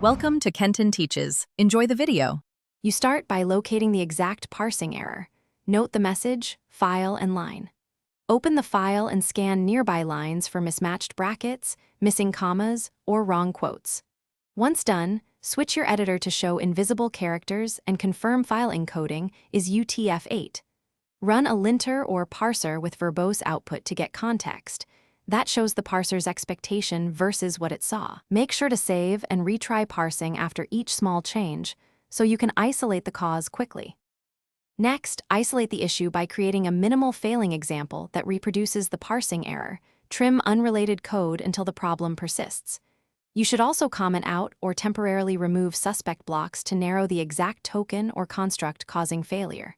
Welcome to Kenton Teaches. Enjoy the video. You start by locating the exact parsing error. Note the message, file, and line. Open the file and scan nearby lines for mismatched brackets, missing commas, or wrong quotes. Once done, switch your editor to show invisible characters and confirm file encoding is UTF-8. Run a linter or parser with verbose output to get context. That shows the parser's expectation versus what it saw. Make sure to save and retry parsing after each small change, so you can isolate the cause quickly. Next, isolate the issue by creating a minimal failing example that reproduces the parsing error. Trim unrelated code until the problem persists. You should also comment out or temporarily remove suspect blocks to narrow the exact token or construct causing failure.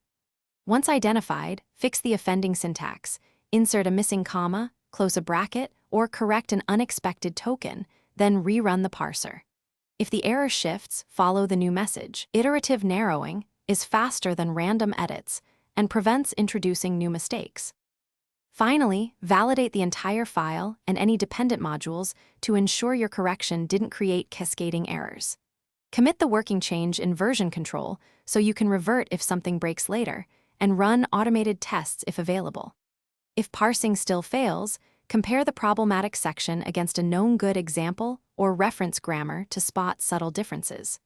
Once identified, fix the offending syntax. Insert a missing comma, close a bracket, or correct an unexpected token, then rerun the parser. If the error shifts, follow the new message. Iterative narrowing is faster than random edits and prevents introducing new mistakes. Finally, validate the entire file and any dependent modules to ensure your correction didn't create cascading errors. Commit the working change in version control so you can revert if something breaks later, and run automated tests if available. If parsing still fails, compare the problematic section against a known good example or reference grammar to spot subtle differences.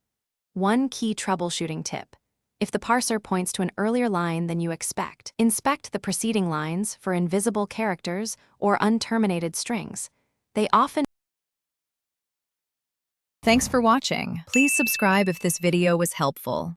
One key troubleshooting tip: if the parser points to an earlier line than you expect, inspect the preceding lines for invisible characters or unterminated strings. They often. Thanks for watching. Please subscribe if this video was helpful.